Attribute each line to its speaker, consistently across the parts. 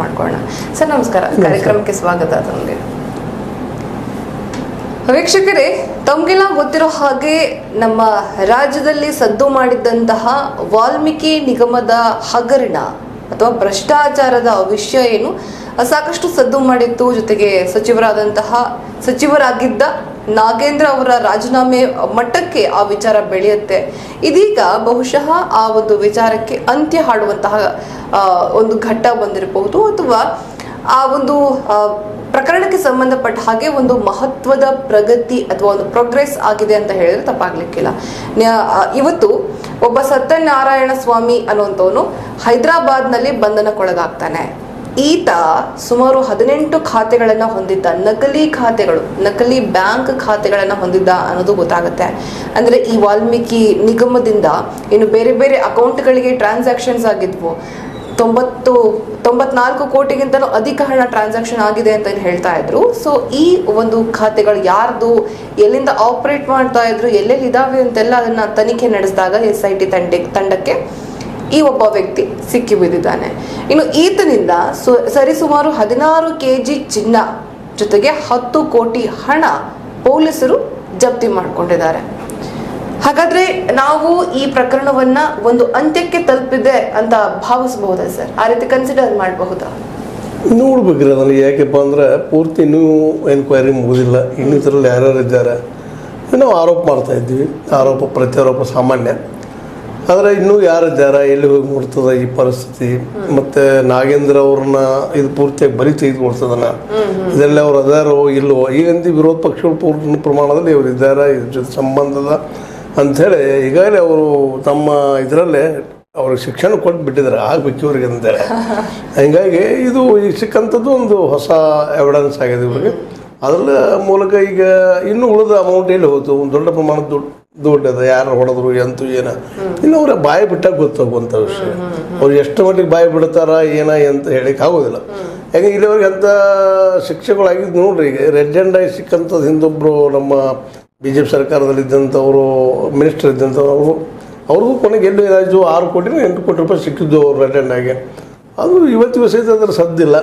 Speaker 1: ಮಾಡ್ಕೊಳ್ಳೋಣ. ಸರ್ ನಮಸ್ಕಾರ, ಕಾರ್ಯಕ್ರಮಕ್ಕೆ ಸ್ವಾಗತ. ತಮಗೆ ವೀಕ್ಷಕರೇ, ತಮಗೆಲ್ಲ ಗೊತ್ತಿರೋ ಹಾಗೆ ನಮ್ಮ ರಾಜ್ಯದಲ್ಲಿ ಸದ್ದು ಮಾಡಿದ್ದಂತಹ ವಾಲ್ಮೀಕಿ ನಿಗಮದ ಹಗರಣ ಅಥವಾ ಭ್ರಷ್ಟಾಚಾರದ ವಿಷಯ ಏನು ಸಾಕಷ್ಟು ಸದ್ದು ಮಾಡಿತ್ತು. ಜೊತೆಗೆ ಸಚಿವರಾಗಿದ್ದ ನಾಗೇಂದ್ರ ಅವರ ರಾಜೀನಾಮೆ ಮಟ್ಟಕ್ಕೆ ಆ ವಿಚಾರ ಬೆಳೆಯುತ್ತೆ. ಇದೀಗ ಬಹುಶಃ ಆ ಒಂದು ವಿಚಾರಕ್ಕೆ ಅಂತ್ಯ ಹಾಡುವಂತಹ ಒಂದು ಘಟ್ಟ ಬಂದಿರಬಹುದು, ಅಥವಾ ಆ ಒಂದು ಪ್ರಕರಣಕ್ಕೆ ಸಂಬಂಧಪಟ್ಟ ಹಾಗೆ ಒಂದು ಮಹತ್ವದ ಪ್ರಗತಿ ಅಥವಾ ಒಂದು ಪ್ರೋಗ್ರೆಸ್ ಆಗಿದೆ ಅಂತ ಹೇಳಿದ್ರೆ ತಪ್ಪಾಗ್ಲಿಕ್ಕಿಲ್ಲ. ಇವತ್ತು ಒಬ್ಬ ಸತ್ಯನಾರಾಯಣ ಸ್ವಾಮಿ ಅನ್ನುವಂಥವನು ಹೈದರಾಬಾದ್ನಲ್ಲಿ ಬಂಧನಕ್ಕೊಳಗಾಗ್ತಾನೆ. ಈತ ಸುಮಾರು 18 ಖಾತೆಗಳನ್ನು ಹೊಂದಿದ್ದ, ನಕಲಿ ಬ್ಯಾಂಕ್ ಖಾತೆಗಳನ್ನು ಹೊಂದಿದ್ದ ಅನ್ನೋದು ಗೊತ್ತಾಗುತ್ತೆ. ಅಂದ್ರೆ ಈ ವಾಲ್ಮೀಕಿ ನಿಗಮದಿಂದ ಇನ್ನು ಬೇರೆ ಬೇರೆ ಅಕೌಂಟ್ಗಳಿಗೆ ಟ್ರಾನ್ಸಾಕ್ಷನ್ಸ್ ಆಗಿದ್ವು. 94 ಕೋಟಿಗಿಂತಲೂ ಅಧಿಕ ಹಣ ಟ್ರಾನ್ಸಾಕ್ಷನ್ ಆಗಿದೆ ಅಂತ ಹೇಳ್ತಾ ಇದ್ರು. ಸೊ ಈ ಒಂದು ಖಾತೆಗಳು ಯಾರ್ದು, ಎಲ್ಲಿಂದ ಆಪರೇಟ್ ಮಾಡ್ತಾ ಇದ್ರು, ಎಲ್ಲೆಲ್ಲಿ ಇದಾವೆ ಅಂತೆಲ್ಲ ಅದನ್ನ ತನಿಖೆ ನಡೆಸಿದಾಗ SIT ತಂಡಕ್ಕೆ ಈ ಒಬ್ಬ ವ್ಯಕ್ತಿ ಸಿಕ್ಕಿ ಬಿದ್ದಿದ್ದಾನೆ. ಇನ್ನು ಈತನಿಂದ ಸರಿಸುಮಾರು 16 kg ಚಿನ್ನ ಜೊತೆಗೆ 10 ಕೋಟಿ ಹಣ ಪೊಲೀಸರು ಜಪ್ತಿ ಮಾಡಿಕೊಂಡಿದ್ದಾರೆ. ಹಾಗಾದ್ರೆ ನಾವು ಈ ಪ್ರಕರಣವನ್ನ ಒಂದು ಅಂತ್ಯಕ್ಕೆ ತಲುಪಿದೆ ಅಂತ ಭಾವಿಸಬಹುದಾ ಸರ್? ಆ ರೀತಿ ಕನ್ಸಿಡರ್ ಮಾಡಬಹುದಾ?
Speaker 2: ನೋಡ್ಬೇಕ್ರಿ ಅದನ್ನು. ಯಾಕೆಪ್ಪ ಅಂದ್ರೆ ಪೂರ್ತಿ ಇನ್ನೂ ಎನ್ಕ್ವೈರಿ ಮುಗಿದಿಲ್ಲ. ಇನ್ನೂ ಇದರಲ್ಲಿ ಯಾರ್ಯಾರು ಇದ್ದಾರೆ ನಾವು ಆರೋಪ ಮಾಡ್ತಾ ಇದ್ದೀವಿ. ಆರೋಪ ಪ್ರತ್ಯಾರೋಪ ಸಾಮಾನ್ಯ. ಆದರೆ ಇನ್ನೂ ಯಾರಿದ್ದಾರೆ, ಎಲ್ಲಿ ಹೋಗಿ ಮುಟ್ತದ ಈ ಪರಿಸ್ಥಿತಿ, ಮತ್ತು ನಾಗೇಂದ್ರ ಅವ್ರನ್ನ ಇದು ಪೂರ್ತಿಯಾಗಿ ಬಲಿ ತೆಗೆದುಕೊಳ್ತದನ, ಇದರಲ್ಲಿ ಅವ್ರು ಅದಾರೋ ಇಲ್ಲವೋ, ಈಗಂತೂ ವಿರೋಧ ಪಕ್ಷಗಳು ಪೂರ್ಣ ಪ್ರಮಾಣದಲ್ಲಿ ಅವ್ರು ಇದ್ದಾರೆ, ಇದ್ರ ಜೊತೆ ಸಂಬಂಧದ ಅಂಥೇಳಿ ಈಗಾಗಲೇ ಅವರು ತಮ್ಮ ಇದರಲ್ಲೇ ಅವ್ರಿಗೆ ಶಿಕ್ಷಣ ಕೊಟ್ಟು ಬಿಟ್ಟಿದ್ದಾರೆ, ಆಗಬೇಕು ಇವ್ರಿಗೆ ಅಂತೇಳಿ. ಹೀಗಾಗಿ ಇದು ಈಗ ಸಿಕ್ಕಂಥದ್ದು ಒಂದು ಹೊಸ ಎವಿಡೆನ್ಸ್ ಆಗಿದೆ ಇವ್ರಿಗೆ. ಅದರ ಮೂಲಕ ಈಗ ಇನ್ನೂ ಉಳಿದ ಅಮೌಂಟ್ ಎಲ್ಲಿ ಹೋಯ್ತು, ಒಂದು ದೊಡ್ಡ ಪ್ರಮಾಣದ ದುಡ್ಡು ಅದ, ಯಾರು ಹೊಡೆದ್ರು ಎಂತೂ ಏನು ಇನ್ನು ಅವ್ರ ಬಾಯಿ ಬಿಟ್ಟಾಗ ಗೊತ್ತಾಗುವಂಥ ವಿಷಯ. ಅವ್ರು ಎಷ್ಟು ಮಟ್ಟಿಗೆ ಬಾಯಿ ಬಿಡ್ತಾರ ಅಂತ ಹೇಳಿಕ್ಕೆ ಆಗೋದಿಲ್ಲ. ಯಾಕೆ ಇಲ್ಲಿವರೆಗೆ ಅಂಥ ಶಿಕ್ಷೆಗಳಾಗಿದ್ದು ನೋಡ್ರಿ. ಈಗ ರೆಡ್ ಹ್ಯಾಂಡ್ ಆಗಿ ಸಿಕ್ಕಂಥದ್ದು ಹಿಂದೊಬ್ಬರು ನಮ್ಮ BJP ಸರ್ಕಾರದಲ್ಲಿ ಇದ್ದಂಥವರು ಮಿನಿಸ್ಟರ್ ಇದ್ದಂಥವ್ರು, ಅವ್ರಿಗೂ ಕೊನೆಗೆ ಎಲ್ಲಿ ಏನಾಯಿತು 6 ಕೋಟಿನ 8 ಕೋಟಿ ರೂಪಾಯಿ ಸಿಕ್ಕಿದ್ದು ಅವ್ರು ರೆಡ್ ಹ್ಯಾಂಡ್ ಆಗಿ. ಅದು ಇವತ್ತಿಗೂ ಸಹಿತ ಅದರ ಸದ್ದಿಲ್ಲ.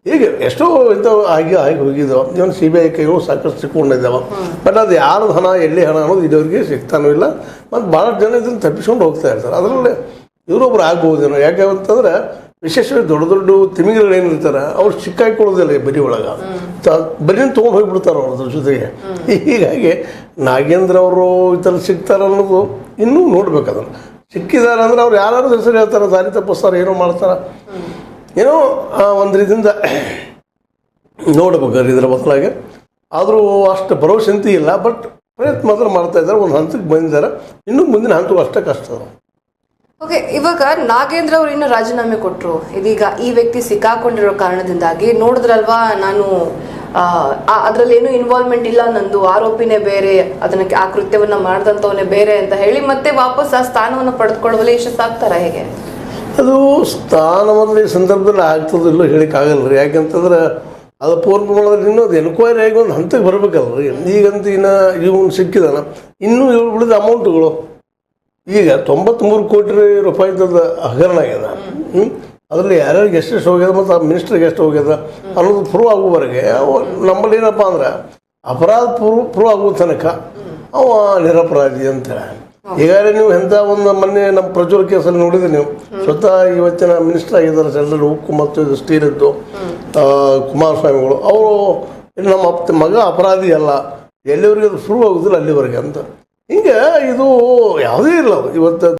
Speaker 2: ಹೀಗೆ ಎಷ್ಟೋ ಇಂಥವು ಆಗಿ ಹೋಗಿದ್ದಾವೆ. ಇವನು CBI ಕೈಗಳು ಸಾಕಷ್ಟು ಸಿಕ್ಕೊಂಡಿದ್ದಾವೆ. ಬಟ್ ಅದು ಯಾರ್ದು ಹಣ, ಎಲ್ಲಿ ಹಣ ಅನ್ನೋದು ಇಲ್ಲಿವರೆಗೆ ಸಿಗ್ತಾನೂ ಇಲ್ಲ. ಮತ್ತು ಭಾಳಷ್ಟು ಜನ ಇದನ್ನು ತಪ್ಪಿಸ್ಕೊಂಡು ಹೋಗ್ತಾ ಇರ್ತಾರೆ. ಅದರಲ್ಲಿ ಇವರೊಬ್ರು ಆಗ್ಬೋದೇನೋ. ಯಾಕೆ ಅಂತಂದ್ರೆ ವಿಶೇಷವಾಗಿ ದೊಡ್ಡ ದೊಡ್ಡ ತಿಮಿಂಗಿಗಳು ಏನಿರ್ತಾರೆ ಅವ್ರು ಸಿಕ್ಕಾಕೊಳ್ಳೋದಿಲ್ಲ ಈ ಬರಿ ಒಳಗೆ, ಬರೀನ ತೊಗೊಂಡು ಹೋಗಿಬಿಡ್ತಾರೆ ಅವ್ರದ್ರ ಜೊತೆಗೆ. ಹೀಗಾಗಿ ನಾಗೇಂದ್ರ ಅವರು ಈ ಥರ ಸಿಗ್ತಾರೆ ಅನ್ನೋದು ಇನ್ನೂ ನೋಡ್ಬೇಕು. ಅದನ್ನು ಸಿಕ್ಕಿದ್ದಾರೆ ಅಂದ್ರೆ ಅವ್ರು ಯಾರು ಹೆಸರು ಹೇಳ್ತಾರೆ, ದಾರಿ ತಪ್ಪಿಸ್ತಾರೆ, ಏನೋ ಮಾಡ್ತಾರೆ, ಏನೋ ಒಂದು ರೀತಿಯಿಂದ ನೋಡ್ಬೇಕಾದ್ರೆ ಇದರ ಬದಲಾಗಿ. ಆದರೂ ಅಷ್ಟು ಭರವಸೆ ಅಂತೂ ಇಲ್ಲ. ಬಟ್ ಪ್ರಯತ್ನ ಮಾತ್ರ ಮಾಡ್ತಾ ಇದ್ದಾರೆ. ಒಂದು ಹಂತಕ್ಕೆ ಬಂದಿದ್ದಾರೆ. ಇನ್ನೂ ಮುಂದಿನ ಹಂತಕ್ಕೂ ಅಷ್ಟೇ ಕಷ್ಟ.
Speaker 1: ಓಕೆ, ಇವಾಗ ನಾಗೇಂದ್ರ ಅವರು ಇನ್ನು ರಾಜೀನಾಮೆ ಕೊಟ್ಟರು. ಇದೀಗ ಈ ವ್ಯಕ್ತಿ ಸಿಕ್ಕಾಕೊಂಡಿರೋ ಕಾರಣದಿಂದಾಗಿ ನೋಡಿದ್ರಲ್ವಾ, ನಾನು ಅದ್ರಲ್ಲಿ ಏನು ಇನ್ವಾಲ್ವ್ಮೆಂಟ್ ಇಲ್ಲ, ನಂದು ಆರೋಪಿನೇ ಬೇರೆ, ಆ ಕೃತ್ಯವನ್ನ ಮಾಡಿದಂಥವನೇ ಬೇರೆ ಅಂತ ಹೇಳಿ ಮತ್ತೆ ವಾಪಸ್ ಆ ಸ್ಥಾನವನ್ನು ಪಡೆದುಕೊಳ್ಳುವಲ್ಲಿ ಯಶಸ್ಸಾಗ್ತಾರ ಹೇಗೆ?
Speaker 2: ಅದು ಸ್ಥಾನವನ್ನು ಈ ಸಂದರ್ಭದಲ್ಲಿ ಆಗ್ತದಿಲ್ಲೋ ಹೇಳಿಕ್ಕಾಗಲ್ಲ ರೀ. ಯಾಕೆಂತಂದ್ರೆ ಅದು ಪೂರ್ಣ ಪ್ರಮಾಣದಲ್ಲಿ ಇನ್ನೂ ಅದು ಎನ್ಕ್ವೈರಿ ಆಗಿ ಒಂದು ಹಂತಕ್ಕೆ ಬರಬೇಕಲ್ರಿ. ಈಗಂತೂ ಇನ್ನು ಇವನು ಸಿಕ್ಕಿದಾನ, ಇನ್ನೂ ಇವ್ರು ಉಳಿದ ಅಮೌಂಟ್ಗಳು ಈಗ 93 ಕೋಟಿ ರೂಪಾಯಿದ ಹಗರಣ ಆಗ್ಯದ. ಅದರಲ್ಲಿ ಯಾರ್ಯಾರಿಗೆ ಎಷ್ಟೆಷ್ಟು ಹೋಗ್ಯದ ಮತ್ತು ಆ ಮಿನಿಸ್ಟ್ರಿಗೆ ಎಷ್ಟು ಹೋಗ್ಯದ ಅನ್ನೋದು ಪ್ರೂವ್ ಆಗುವವರೆಗೆ ನಮ್ಮಲ್ಲಿ ಏನಪ್ಪ ಅಂದ್ರೆ ಅಪರಾಧ ಪ್ರೂವ್ ಆಗುವ ತನಕ ಅವ ನಿರಪರಾಧಿ ಅಂತೇಳಿ. ಈಗಾಗಲೇ ನೀವು ಎಂಥ ಒಂದು ಮೊನ್ನೆ ನಮ್ಮ ಪ್ರಜ್ವಲ್ ಕೇಸಲ್ಲಿ ನೋಡಿದ್ರೆ ನೀವು ಸ್ವತಃ ಇವತ್ತಿನ ಮಿನಿಸ್ಟರ್ ಆಗಿದ್ದಾರೆ ಸೆಂಟ್ರಲ್ ಉಕ್ಕು ಮತ್ತು ಸ್ಟೀಲಿದ್ದು ಕುಮಾರಸ್ವಾಮಿಗಳು, ಅವರು ನಮ್ಮ ಮಗ ಅಪರಾಧಿ ಅಲ್ಲ, ಎಲ್ಲಿವರೆಗೆ ಅದು ಪ್ರೂವ್ ಆಗೋದಿಲ್ಲ ಅಲ್ಲಿವರೆಗೆ ಅಂತ. ಹಿಂಗೆ ಇದು ಯಾವುದೇ ಇಲ್ಲ ಇವತ್ತು